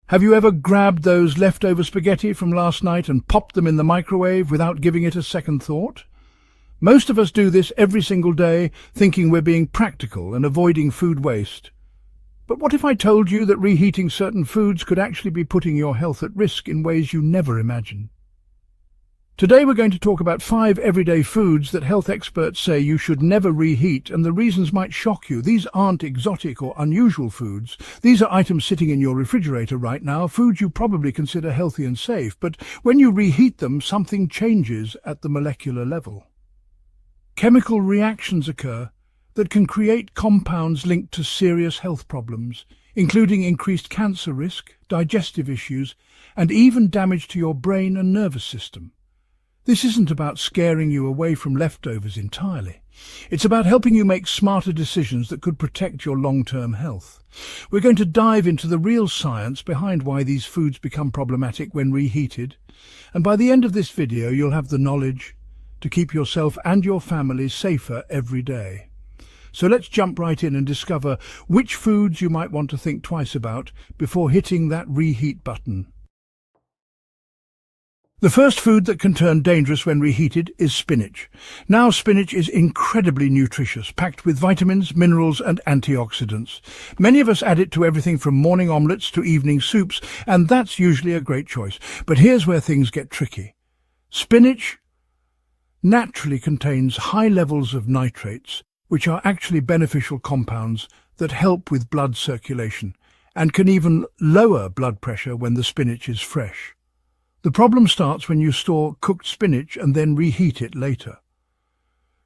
Have you ever grabbed those leftover spaghetti from last night and popped them in the microwave without giving it a second thought? Most of us do this every single day, thinking we're being practical and avoiding food waste. But what if I told you that reheating certain foods could actually be putting your health at risk in ways you never imagined? Today we're going to talk about 5 everyday foods that health experts say you should never reheat, and the reasons might shock you. These aren't exotic or unusual foods. These are items sitting in your refrigerator right now, foods you probably consider healthy and safe, but when you reheat them, something changes at the molecular level. Chemical reactions occur that can create compounds linked to serious health problems, including increased cancer risk, digestive issues, and even damage to your brain and nervous system. This isn't about scaring you away from leftovers entirely. It's about helping you make smarter decisions that could protect your long-term health. We're going to dive into the real science behind why these foods become problematic when reheated, and by the end of this video you'll have the knowledge to keep yourself and your family safer every day. So let's jump right in and discover which foods you might want to think twice about before hitting that reheat button. The first food that can turn dangerous when reheated is spinach. Now, spinach is incredibly nutritious, packed with vitamins, minerals and antioxidants. Many of us add it to everything from morning omelettes to evening soups, and that's usually a great choice. But here's where things get tricky. Spinach naturally contains high levels of nitrates, which are actually beneficial compounds that help with blood circulation and can even lower blood pressure when the spinach is fresh. The problem starts when you store cooked spinach and then reheat it later.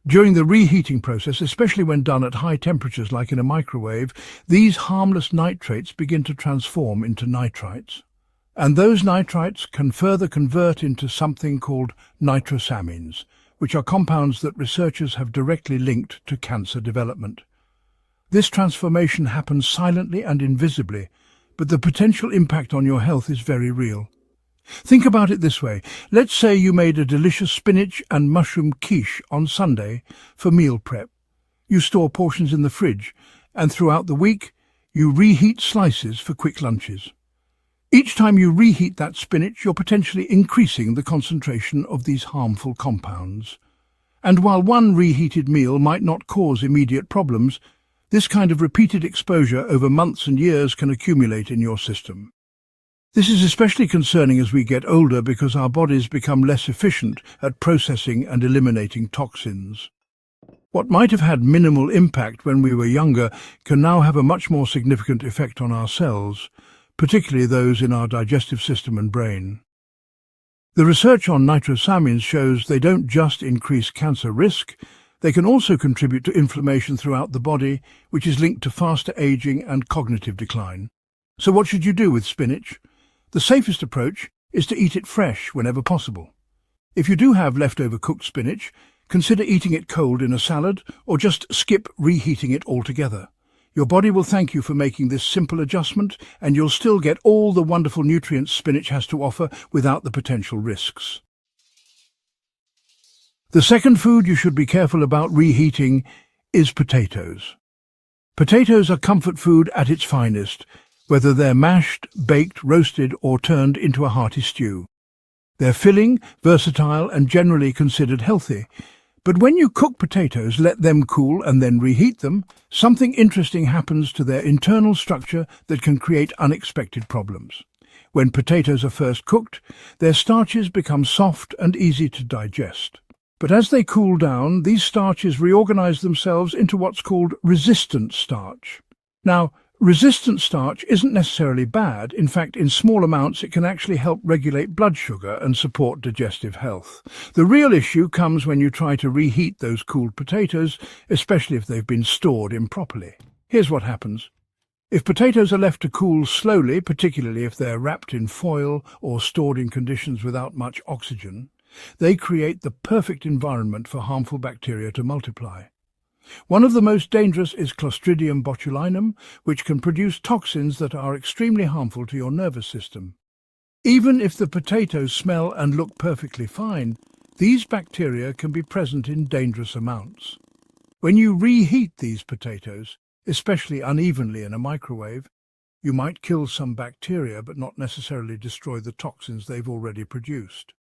During the reheating process, especially when done at high temperatures like in a microwave, these harmless nitrates begin to transform into nitrites. And those nitrites can further convert into something called nitrosamines, which are compounds that researchers have directly linked to cancer development. This transformation happens silently and invisibly, but the potential impact on your health is very real. Think about it this way. Let's say you made a delicious spinach and mushroom quiche on Sunday for meal prep. You store portions in the fridge, and throughout the week, you reheat slices for quick lunches. Each time you reheat that spinach, you're potentially increasing the concentration of these harmful compounds. And while one reheated meal might not cause immediate problems, this kind of repeated exposure over months and years can accumulate in your system. This is especially concerning as we get older because our bodies become less efficient at processing and eliminating toxins. What might have had minimal impact when we were younger can now have a much more significant effect on our cells, particularly those in our digestive system and brain. The research on nitrosamines shows they don't just increase cancer risk, they can also contribute to inflammation throughout the body, which is linked to faster aging and cognitive decline. So what should you do with spinach? The safest approach is to eat it fresh whenever possible. If you do have leftover cooked spinach, consider eating it cold in a salad or just skip reheating it altogether. Your body will thank you for making this simple adjustment, and you'll still get all the wonderful nutrients spinach has to offer without the potential risks. The second food you should be careful about reheating is potatoes. Potatoes are comfort food at its finest, whether they're mashed, baked, roasted or turned into a hearty stew. They're filling, versatile and generally considered healthy. But when you cook potatoes, let them cool and then reheat them, something interesting happens to their internal structure that can create unexpected problems. When potatoes are first cooked, their starches become soft and easy to digest. But as they cool down, these starches reorganize themselves into what's called resistant starch. Now, resistant starch isn't necessarily bad. In fact, in small amounts it can actually help regulate blood sugar and support digestive health. The real issue comes when you try to reheat those cooled potatoes, especially if they've been stored improperly. Here's what happens. If potatoes are left to cool slowly, particularly if they're wrapped in foil or stored in conditions without much oxygen, they create the perfect environment for harmful bacteria to multiply. One of the most dangerous is Clostridium botulinum, which can produce toxins that are extremely harmful to your nervous system. Even if the potatoes smell and look perfectly fine, these bacteria can be present in dangerous amounts. When you reheat these potatoes, especially unevenly in a microwave, You might kill some bacteria, but not necessarily destroy the toxins they've already produced.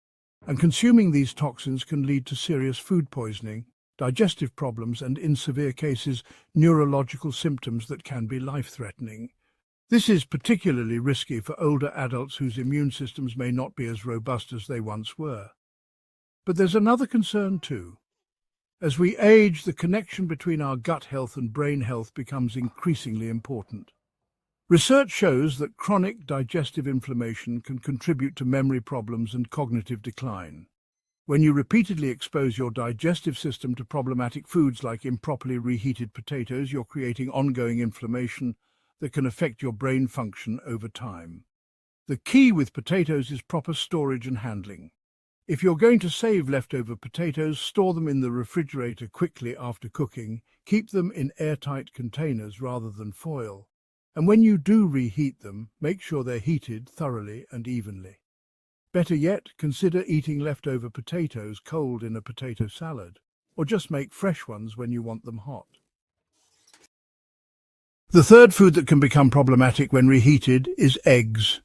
And consuming these toxins can lead to serious food poisoning, digestive problems, and in severe cases, neurological symptoms that can be life-threatening. This is particularly risky for older adults whose immune systems may not be as robust as they once were. But there's another concern too. As we age, the connection between our gut health and brain health becomes increasingly important. Research shows that chronic digestive inflammation can contribute to memory problems and cognitive decline. When you repeatedly expose your digestive system to problematic foods like improperly reheated potatoes, you're creating ongoing inflammation that can affect your brain function over time. The key with potatoes is proper storage and handling. If you're going to save leftover potatoes, store them in the refrigerator quickly after cooking. Keep them in airtight containers rather than foil. And when you do reheat them, make sure they're heated thoroughly and evenly. Better yet, consider eating leftover potatoes cold in a potato salad, or just make fresh ones when you want them hot. The third food that can become problematic when reheated is eggs.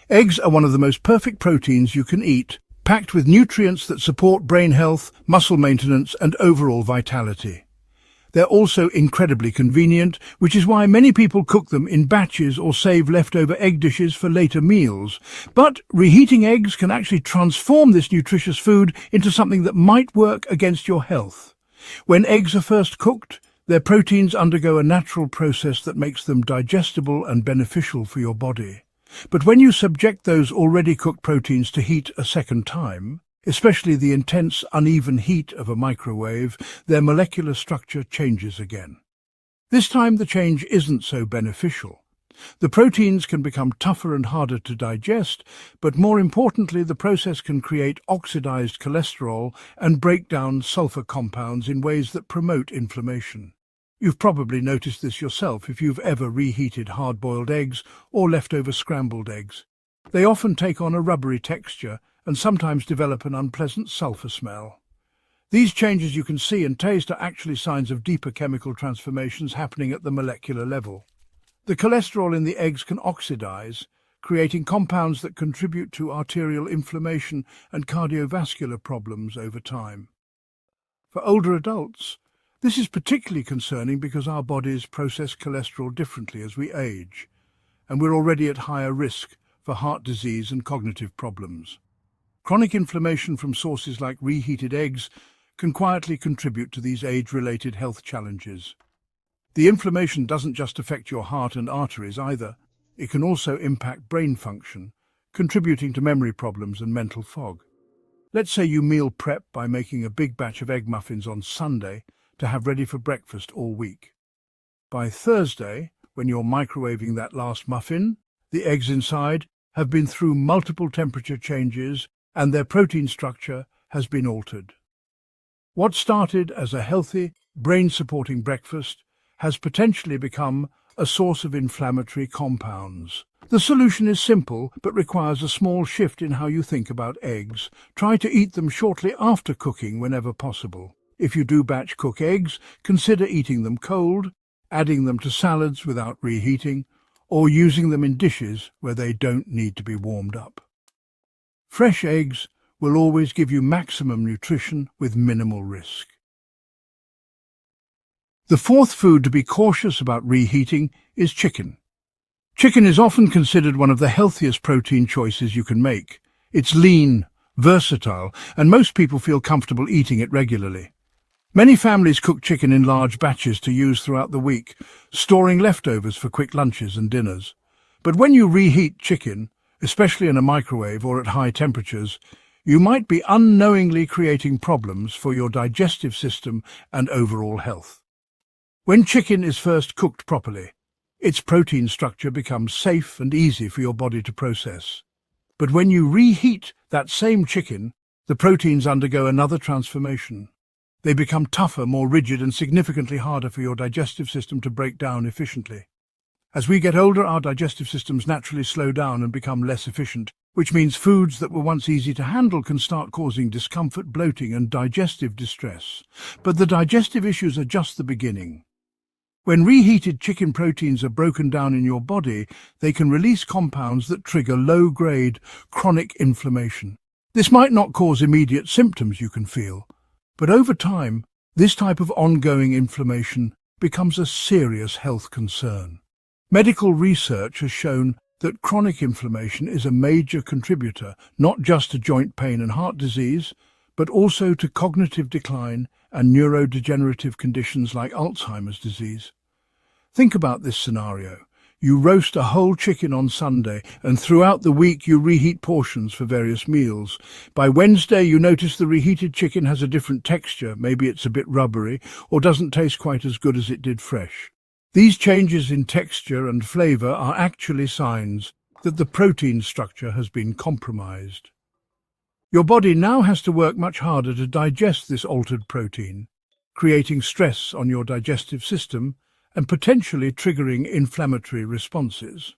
Eggs are one of the most perfect proteins you can eat, packed with nutrients that support brain health, muscle maintenance, and overall vitality. They're also incredibly convenient, which is why many people cook them in batches or save leftover egg dishes for later meals. But reheating eggs can actually transform this nutritious food into something that might work against your health. When eggs are first cooked, their proteins undergo a natural process that makes them digestible and beneficial for your body. But when you subject those already cooked proteins to heat a second time, especially the intense, uneven heat of a microwave, their molecular structure changes again. This time the change isn't so beneficial. The proteins can become tougher and harder to digest, but more importantly, the process can create oxidized cholesterol and break down sulfur compounds in ways that promote inflammation. You've probably noticed this yourself if you've ever reheated hard-boiled eggs or leftover scrambled eggs. They often take on a rubbery texture and sometimes develop an unpleasant sulfur smell. These changes you can see and taste are actually signs of deeper chemical transformations happening at the molecular level. The cholesterol in the eggs can oxidize, creating compounds that contribute to arterial inflammation and cardiovascular problems over time. For older adults, this is particularly concerning because our bodies process cholesterol differently as we age, and we're already at higher risk for heart disease and cognitive problems. Chronic inflammation from sources like reheated eggs can quietly contribute to these age-related health challenges. The inflammation doesn't just affect your heart and arteries either. It can also impact brain function, contributing to memory problems and mental fog. Let's say you meal prep by making a big batch of egg muffins on Sunday to have ready for breakfast all week. By Thursday, when you're microwaving that last muffin, the eggs inside have been through multiple temperature changes and their protein structure has been altered. What started as a healthy, brain-supporting breakfast has potentially become a source of inflammatory compounds. The solution is simple, but requires a small shift in how you think about eggs. Try to eat them shortly after cooking whenever possible. If you do batch cook eggs, consider eating them cold, adding them to salads without reheating, or using them in dishes where they don't need to be warmed up. Fresh eggs will always give you maximum nutrition with minimal risk. The fourth food to be cautious about reheating is chicken. Chicken is often considered one of the healthiest protein choices you can make. It's lean, versatile, and most people feel comfortable eating it regularly. Many families cook chicken in large batches to use throughout the week, storing leftovers for quick lunches and dinners. But when you reheat chicken, especially in a microwave or at high temperatures, you might be unknowingly creating problems for your digestive system and overall health. When chicken is first cooked properly, its protein structure becomes safe and easy for your body to process. But when you reheat that same chicken, the proteins undergo another transformation. They become tougher, more rigid, and significantly harder for your digestive system to break down efficiently. As we get older, our digestive systems naturally slow down and become less efficient, which means foods that were once easy to handle can start causing discomfort, bloating, and digestive distress. But the digestive issues are just the beginning. When reheated chicken proteins are broken down in your body, they can release compounds that trigger low-grade chronic inflammation. This might not cause immediate symptoms you can feel, but over time, this type of ongoing inflammation becomes a serious health concern. Medical research has shown that chronic inflammation is a major contributor not just to joint pain and heart disease, but also to cognitive decline and neurodegenerative conditions like Alzheimer's disease. Think about this scenario. You roast a whole chicken on Sunday, and throughout the week you reheat portions for various meals. By Wednesday, you notice the reheated chicken has a different texture, maybe it's a bit rubbery, or doesn't taste quite as good as it did fresh. These changes in texture and flavor are actually signs that the protein structure has been compromised. Your body now has to work much harder to digest this altered protein, creating stress on your digestive system and potentially triggering inflammatory responses.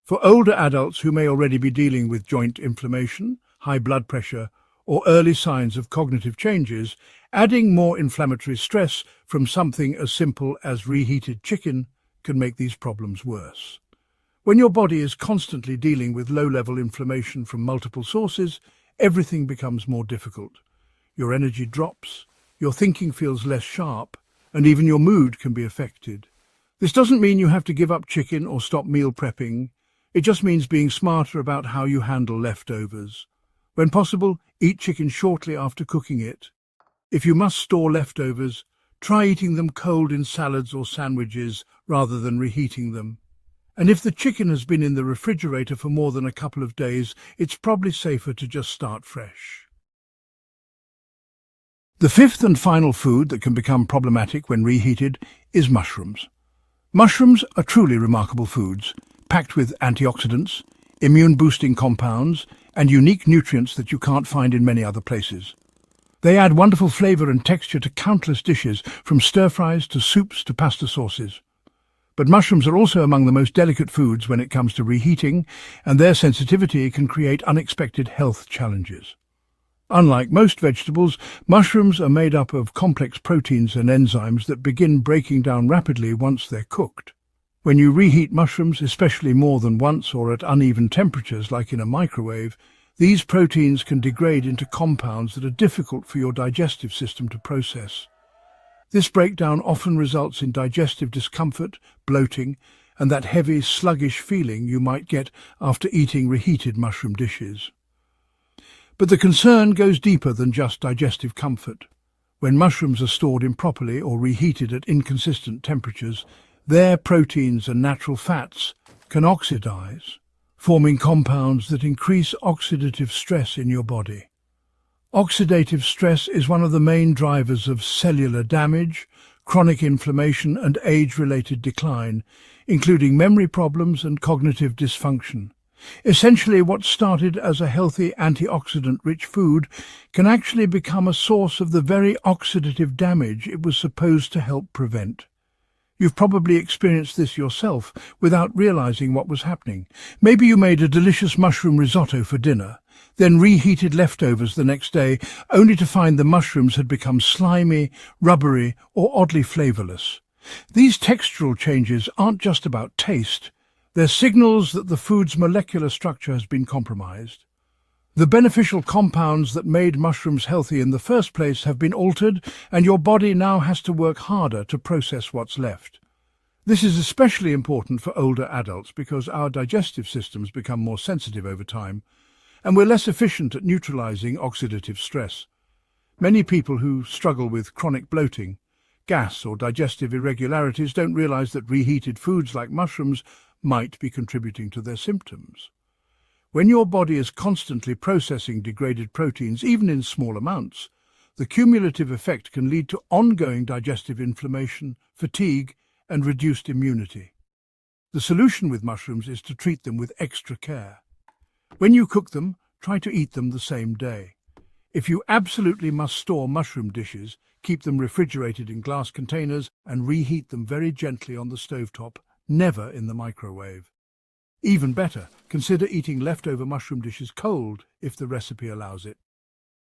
For older adults who may already be dealing with joint inflammation, high blood pressure, or early signs of cognitive changes, adding more inflammatory stress from something as simple as reheated chicken can make these problems worse. When your body is constantly dealing with low-level inflammation from multiple sources, everything becomes more difficult. Your energy drops, your thinking feels less sharp, and even your mood can be affected. This doesn't mean you have to give up chicken or stop meal prepping. It just means being smarter about how you handle leftovers. When possible, eat chicken shortly after cooking it. If you must store leftovers, try eating them cold in salads or sandwiches rather than reheating them. And if the chicken has been in the refrigerator for more than a couple of days, it's probably safer to just start fresh. The fifth and final food that can become problematic when reheated is mushrooms. Mushrooms are truly remarkable foods, packed with antioxidants, immune-boosting compounds, and unique nutrients that you can't find in many other places. They add wonderful flavor and texture to countless dishes, from stir-fries to soups to pasta sauces. But mushrooms are also among the most delicate foods when it comes to reheating, and their sensitivity can create unexpected health challenges. Unlike most vegetables, mushrooms are made up of complex proteins and enzymes that begin breaking down rapidly once they're cooked. When you reheat mushrooms, especially more than once or at uneven temperatures like in a microwave, these proteins can degrade into compounds that are difficult for your digestive system to process. This breakdown often results in digestive discomfort, bloating, and that heavy, sluggish feeling you might get after eating reheated mushroom dishes. But the concern goes deeper than just digestive comfort. When mushrooms are stored improperly or reheated at inconsistent temperatures, their proteins and natural fats can oxidize, forming compounds that increase oxidative stress in your body. Oxidative stress is one of the main drivers of cellular damage, chronic inflammation, and age-related decline, including memory problems and cognitive dysfunction. Essentially, what started as a healthy antioxidant-rich food can actually become a source of the very oxidative damage it was supposed to help prevent. You've probably experienced this yourself without realizing what was happening. Maybe you made a delicious mushroom risotto for dinner, then reheated leftovers the next day, only to find the mushrooms had become slimy, rubbery, or oddly flavorless. These textural changes aren't just about taste. They're signals that the food's molecular structure has been compromised. The beneficial compounds that made mushrooms healthy in the first place have been altered, and your body now has to work harder to process what's left. This is especially important for older adults because our digestive systems become more sensitive over time, and we're less efficient at neutralizing oxidative stress. Many people who struggle with chronic bloating, gas, or digestive irregularities don't realize that reheated foods like mushrooms might be contributing to their symptoms. When your body is constantly processing degraded proteins, even in small amounts, the cumulative effect can lead to ongoing digestive inflammation, fatigue, and reduced immunity. The solution with mushrooms is to treat them with extra care. When you cook them, try to eat them the same day. If you absolutely must store mushroom dishes, keep them refrigerated in glass containers and reheat them very gently on the stovetop, never in the microwave. Even better, consider eating leftover mushroom dishes cold if the recipe allows it.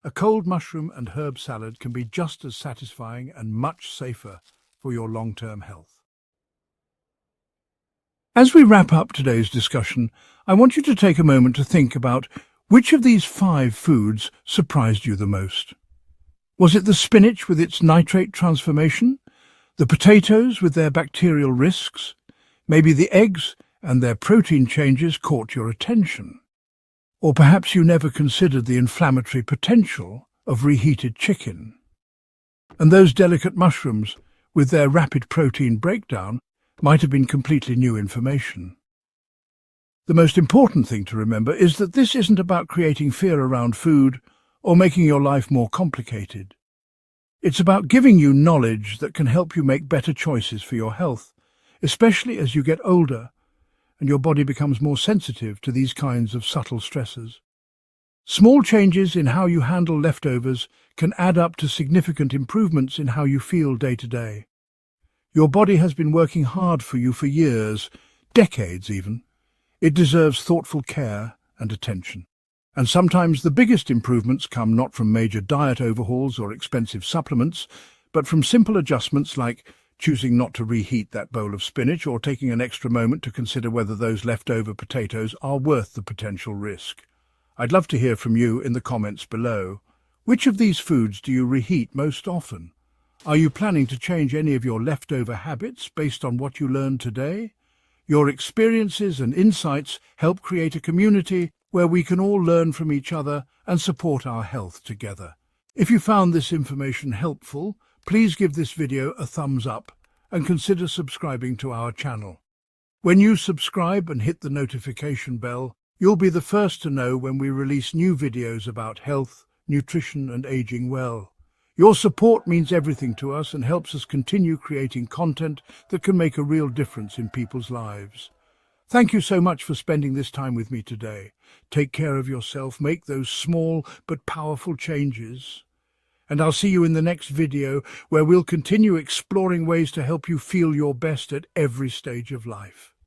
A cold mushroom and herb salad can be just as satisfying and much safer for your long-term health. As we wrap up today's discussion, I want you to take a moment to think about which of these 5 foods surprised you the most. Was it the spinach with its nitrate transformation? The potatoes with their bacterial risks? Maybe the eggs and their protein changes caught your attention? Or perhaps you never considered the inflammatory potential of reheated chicken? And those delicate mushrooms, with their rapid protein breakdown, might have been completely new information. The most important thing to remember is that this isn't about creating fear around food or making your life more complicated. It's about giving you knowledge that can help you make better choices for your health, especially as you get older and your body becomes more sensitive to these kinds of subtle stresses. Small changes in how you handle leftovers can add up to significant improvements in how you feel day to day. Your body has been working hard for you for years, decades even. It deserves thoughtful care and attention. And sometimes the biggest improvements come not from major diet overhauls or expensive supplements, but from simple adjustments like choosing not to reheat that bowl of spinach or taking an extra moment to consider whether those leftover potatoes are worth the potential risk. I'd love to hear from you in the comments below. Which of these foods do you reheat most often? Are you planning to change any of your leftover habits based on what you learned today? Your experiences and insights help create a community where we can all learn from each other and support our health together. If you found this information helpful, please give this video a thumbs up and consider subscribing to our channel. When you subscribe and hit the notification bell, you'll be the first to know when we release new videos about health, nutrition and aging well. Your support means everything to us and helps us continue creating content that can make a real difference in people's lives. Thank you so much for spending this time with me today. Take care of yourself, make those small but powerful changes. And I'll see you in the next video where we'll continue exploring ways to help you feel your best at every stage of life.